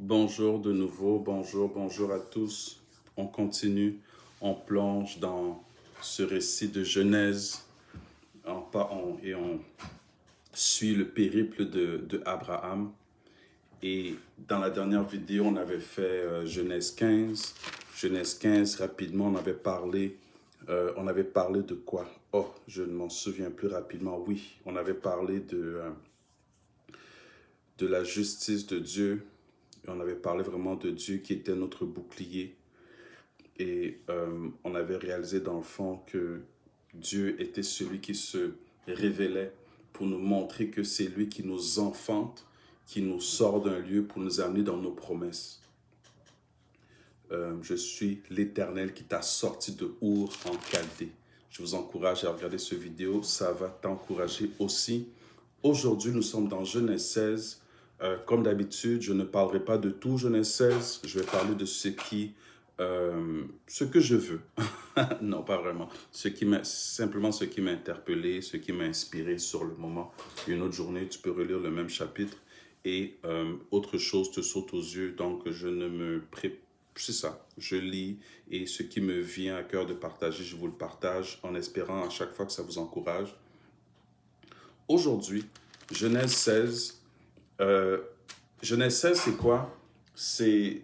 Bonjour de nouveau, bonjour à tous. On continue, on plonge dans ce récit de Genèse et on suit le périple de Abraham. Et dans la dernière vidéo, on avait fait Genèse 15. Genèse 15, rapidement, on avait parlé de quoi? Oh, je ne m'en souviens plus rapidement. Oui, on avait parlé de la justice de Dieu. Et on avait parlé vraiment de Dieu qui était notre bouclier. Et on avait réalisé dans le fond que Dieu était celui qui se révélait pour nous montrer que c'est lui qui nous enfante, qui nous sort d'un lieu pour nous amener dans nos promesses. Je suis l'Éternel qui t'a sorti de Our en Chaldée. Je vous encourage à regarder cette vidéo, ça va t'encourager aussi. Aujourd'hui, nous sommes dans Genèse 16. Comme d'habitude, je ne parlerai pas de tout Genèse 16. Je vais parler de ce que je veux. Non, pas vraiment. Simplement ce qui m'a interpellé, ce qui m'a inspiré sur le moment. Une autre journée, tu peux relire le même chapitre et autre chose te saute aux yeux. Donc, je ne me prépare. C'est ça, je lis et ce qui me vient à cœur de partager, je vous le partage en espérant à chaque fois que ça vous encourage. Aujourd'hui, Genèse 16. Genèse 16, c'est quoi? C'est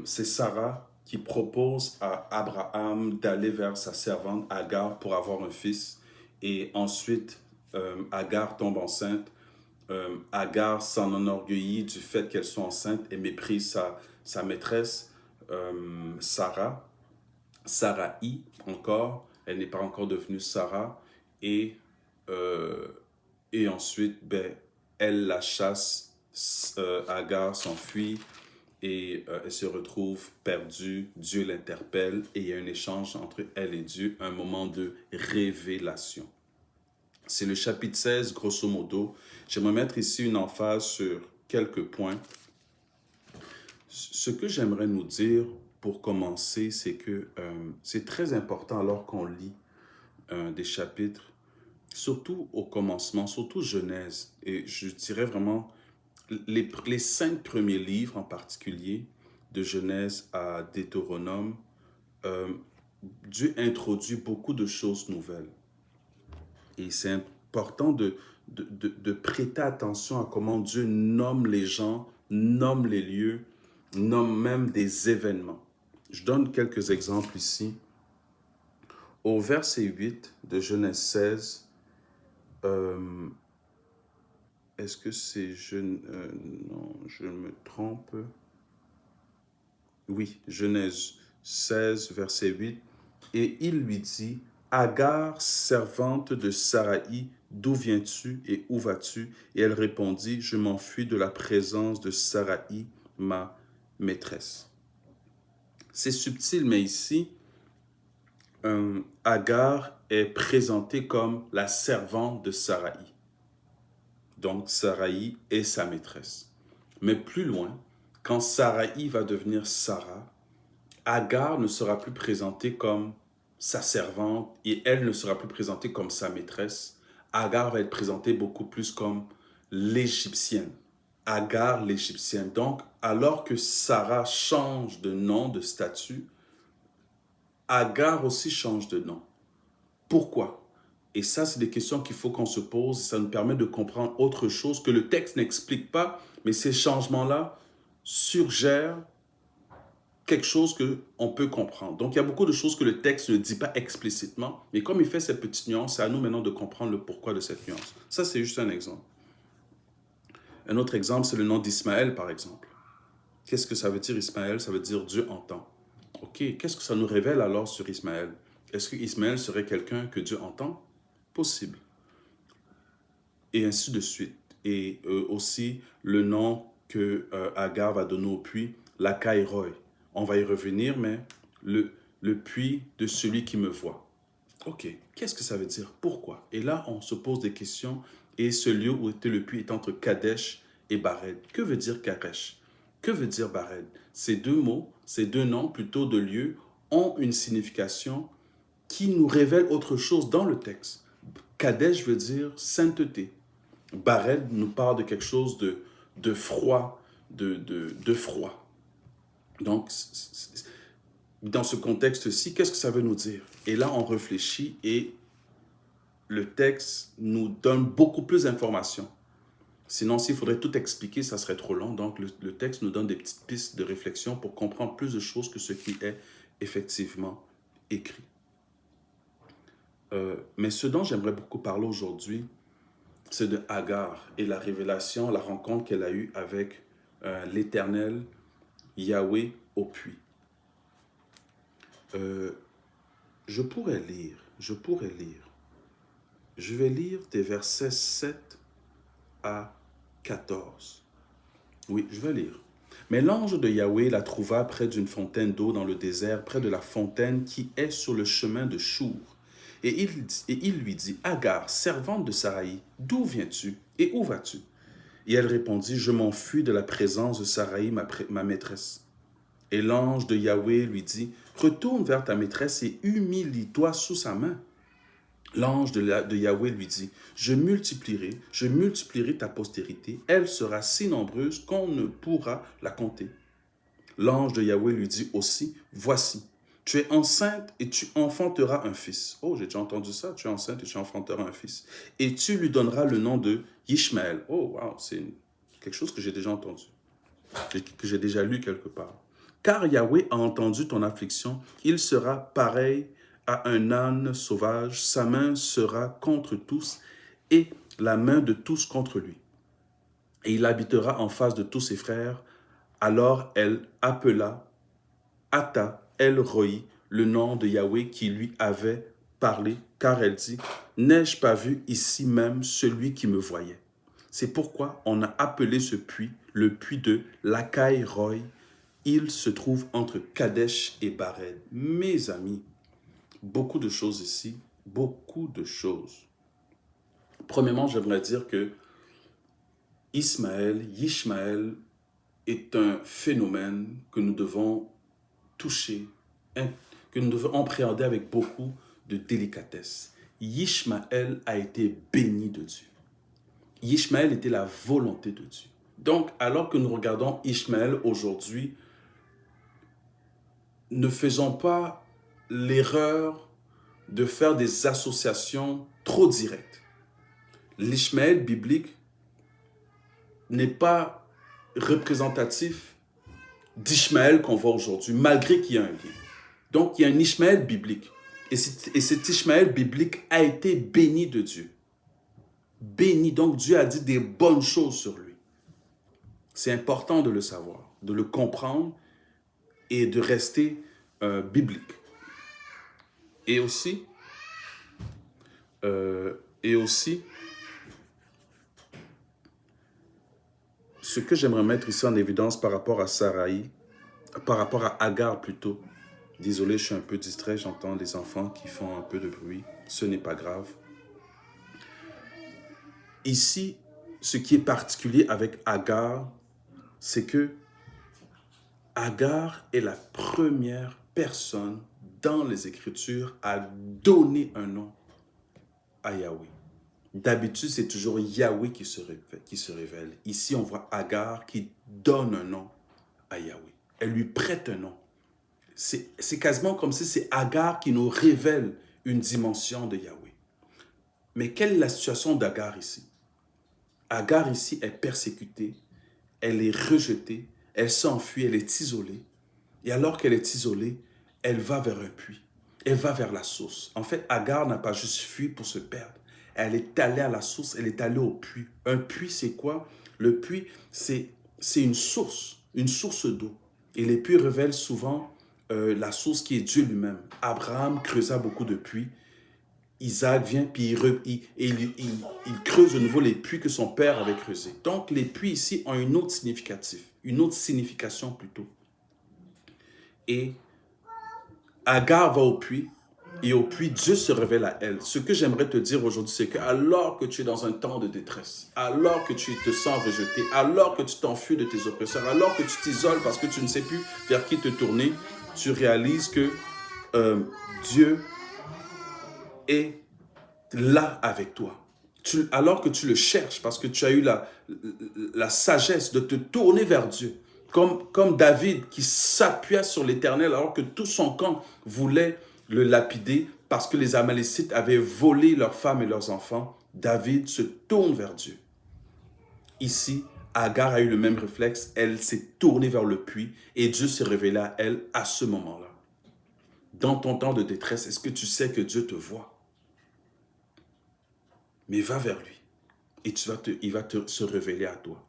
Sarah qui propose à Abraham d'aller vers sa servante Agar pour avoir un fils. Et ensuite, Agar tombe enceinte. Agar s'en enorgueillit du fait qu'elle soit enceinte et méprise sa maîtresse, Sarah. Sarai encore. Elle n'est pas encore devenue Sarah. Et, euh, et ensuite, elle la chasse. Agar s'enfuit et elle se retrouve perdue. Dieu l'interpelle et il y a un échange entre elle et Dieu, un moment de révélation. C'est le chapitre 16, grosso modo. J'aimerais mettre ici une emphase sur quelques points. Ce que j'aimerais nous dire pour commencer, c'est que c'est très important alors qu'on lit des chapitres, surtout au commencement, surtout Genèse, et je dirais vraiment les 5 premiers livres en particulier, de Genèse à Deutéronome, euh, Dieu introduit beaucoup de choses nouvelles. Et c'est important de prêter attention à comment Dieu nomme les gens, nomme les lieux, nomme même des événements. Je donne quelques exemples ici. Au verset 8 de Genèse 16, est-ce que c'est... non, je me trompe. Oui, Genèse 16, verset 8. Et il lui dit, Agar, servante de Sarai, d'où viens-tu et où vas-tu? Et elle répondit, je m'enfuis de la présence de Sarai, ma maîtresse. C'est subtil, mais ici, Agar est présentée comme la servante de Sarai. Donc, Sarai est sa maîtresse. Mais plus loin, quand Sarai va devenir Sarah, Agar ne sera plus présentée comme sa servante et elle ne sera plus présentée comme sa maîtresse. Agar va être présentée beaucoup plus comme l'Égyptienne. Agar l'Égyptienne. Donc, alors que Sarah change de nom, de statut, Agar aussi change de nom. Pourquoi? Et ça, c'est des questions qu'il faut qu'on se pose. Ça nous permet de comprendre autre chose que le texte n'explique pas, mais ces changements-là suggèrent quelque chose qu'on peut comprendre. Donc, il y a beaucoup de choses que le texte ne dit pas explicitement, mais comme il fait cette petite nuance, c'est à nous maintenant de comprendre le pourquoi de cette nuance. Ça, c'est juste un exemple. Un autre exemple, c'est le nom d'Ismaël, par exemple. Qu'est-ce que ça veut dire, Ismaël? Ça veut dire Dieu entend. OK, qu'est-ce que ça nous révèle alors sur Ismaël? Est-ce que Ismaël serait quelqu'un que Dieu entend? Possible. Et ainsi de suite. Et aussi, le nom que Agar va donner au puits, la Kairoi. On va y revenir, mais le puits de celui qui me voit. OK, qu'est-ce que ça veut dire? Pourquoi? Et là, on se pose des questions. Et ce lieu où était le puits est entre Kadesh et Bared. Que veut dire Kadesh? Que veut dire Bared? Ces deux mots, ces deux noms plutôt de lieux, ont une signification qui nous révèle autre chose dans le texte. Kadesh veut dire sainteté. Bared nous parle de quelque chose de froid, de froid. Donc, dans ce contexte-ci, qu'est-ce que ça veut nous dire? Et là, on réfléchit et le texte nous donne beaucoup plus d'informations. Sinon, s'il faudrait tout expliquer, ça serait trop long. Donc, le texte nous donne des petites pistes de réflexion pour comprendre plus de choses que ce qui est effectivement écrit. Mais ce dont j'aimerais beaucoup parler aujourd'hui, c'est de Agar et la révélation, la rencontre qu'elle a eue avec l'Éternel, Yahweh au puits. Je pourrais lire. Je vais lire des versets 7 à 14. Oui, je vais lire. Mais l'ange de Yahweh la trouva près d'une fontaine d'eau dans le désert, près de la fontaine qui est sur le chemin de Chour. Et il lui dit, Agar, servante de Saraï, d'où viens-tu et où vas-tu? Et elle répondit, je m'enfuis de la présence de Saraï, ma maîtresse. Et l'ange de Yahweh lui dit, retourne vers ta maîtresse et humilie-toi sous sa main. L'ange de Yahweh lui dit, je multiplierai ta postérité, elle sera si nombreuse qu'on ne pourra la compter. L'ange de Yahweh lui dit aussi, voici, tu es enceinte et tu enfanteras un fils. Oh, j'ai déjà entendu ça, tu es enceinte et tu enfanteras un fils. Et tu lui donneras le nom de Ishmaël. Oh, wow, c'est quelque chose que j'ai déjà entendu, que j'ai déjà lu quelque part. Car Yahweh a entendu ton affliction, il sera pareil à un âne sauvage, sa main sera contre tous et la main de tous contre lui. Et il habitera en face de tous ses frères. Alors elle appela Atta El-Roi, le nom de Yahweh qui lui avait parlé, car elle dit, n'ai-je pas vu ici même celui qui me voyait? C'est pourquoi on a appelé ce puits le puits de Lakai-Roy. Il se trouve entre Kadesh et Bared. Mes amis, beaucoup de choses ici, beaucoup de choses. Premièrement, j'aimerais dire que Ishmaël est un phénomène que nous devons toucher, que nous devons appréhender avec beaucoup de délicatesse. Ishmaël a été béni de Dieu. Ishmaël était la volonté de Dieu. Donc, alors que nous regardons Ishmaël aujourd'hui, ne faisons pas l'erreur de faire des associations trop directes. L'Ishmaël biblique n'est pas représentatif d'Ishmaël qu'on voit aujourd'hui, malgré qu'il y a un lien. Donc, il y a un Ishmaël biblique. Et cet Ishmaël biblique a été béni de Dieu. Béni, donc Dieu a dit des bonnes choses sur lui. C'est important de le savoir, de le comprendre et de rester biblique. Et aussi, ce que j'aimerais mettre ici en évidence par rapport à Saraï, par rapport à Agar plutôt. Désolé, je suis un peu distrait, j'entends les enfants qui font un peu de bruit. Ce n'est pas grave. Ici, ce qui est particulier avec Agar, c'est que Agar est la première personne dans les Écritures à donner un nom à Yahweh. D'habitude, c'est toujours Yahweh qui se révèle. Ici, on voit Agar qui donne un nom à Yahweh. Elle lui prête un nom. C'est quasiment comme si c'est Agar qui nous révèle une dimension de Yahweh. Mais quelle est la situation d'Agar ici? Agar ici est persécutée, elle est rejetée, elle s'enfuit, elle est isolée. Et alors qu'elle est isolée, elle va vers un puits. Elle va vers la source. En fait, Agar n'a pas juste fui pour se perdre. Elle est allée à la source, elle est allée au puits. Un puits, c'est quoi? Le puits, c'est une source d'eau. Et les puits révèlent souvent la source qui est Dieu lui-même. Abraham creusa beaucoup de puits. Isaac vient, puis il creuse de nouveau les puits que son père avait creusés. Donc, les puits ici ont une autre signification plutôt. Et Agar va au puits, et au puits, Dieu se révèle à elle. Ce que j'aimerais te dire aujourd'hui, c'est que alors que tu es dans un temps de détresse, alors que tu te sens rejeté, alors que tu t'enfuis de tes oppresseurs, alors que tu t'isoles parce que tu ne sais plus vers qui te tourner, tu réalises que Dieu est là avec toi. Alors que tu le cherches, parce que tu as eu la sagesse de te tourner vers Dieu, Comme David qui s'appuya sur l'Éternel alors que tout son camp voulait le lapider parce que les Amalécites avaient volé leurs femmes et leurs enfants. David se tourne vers Dieu. Ici, Agar a eu le même réflexe. Elle s'est tournée vers le puits et Dieu s'est révélé à elle à ce moment-là. Dans ton temps de détresse, est-ce que tu sais que Dieu te voit? Mais va vers lui et il va se révéler à toi.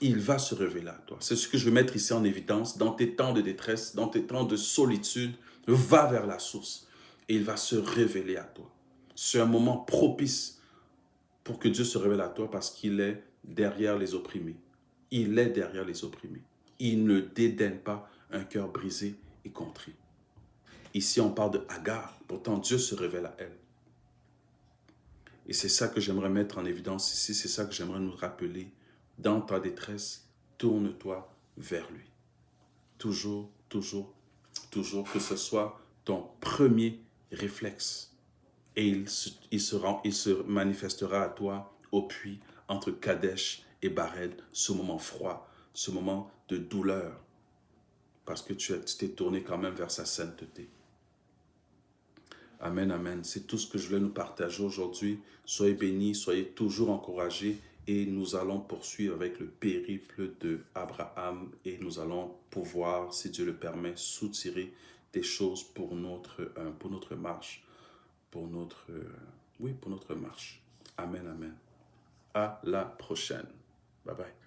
Il va se révéler à toi. C'est ce que je veux mettre ici en évidence. Dans tes temps de détresse, dans tes temps de solitude, va vers la source et il va se révéler à toi. C'est un moment propice pour que Dieu se révèle à toi parce qu'il est derrière les opprimés. Il est derrière les opprimés. Il ne dédaigne pas un cœur brisé et contrit. Ici, on parle de Agar. Pourtant, Dieu se révèle à elle. Et c'est ça que j'aimerais mettre en évidence ici. C'est ça que j'aimerais nous rappeler. Dans ta détresse, tourne-toi vers lui. Toujours, toujours, toujours, que ce soit ton premier réflexe. Et il se manifestera à toi au puits entre Kadesh et Bared, ce moment froid, ce moment de douleur, parce que tu t'es tourné quand même vers sa sainteté. Amen, amen. C'est tout ce que je voulais nous partager aujourd'hui. Soyez bénis, soyez toujours encouragés et nous allons poursuivre avec le périple de Abraham et nous allons pouvoir, si Dieu le permet, soutirer des choses pour notre marche, pour notre marche. Amen, amen. À la prochaine. Bye bye.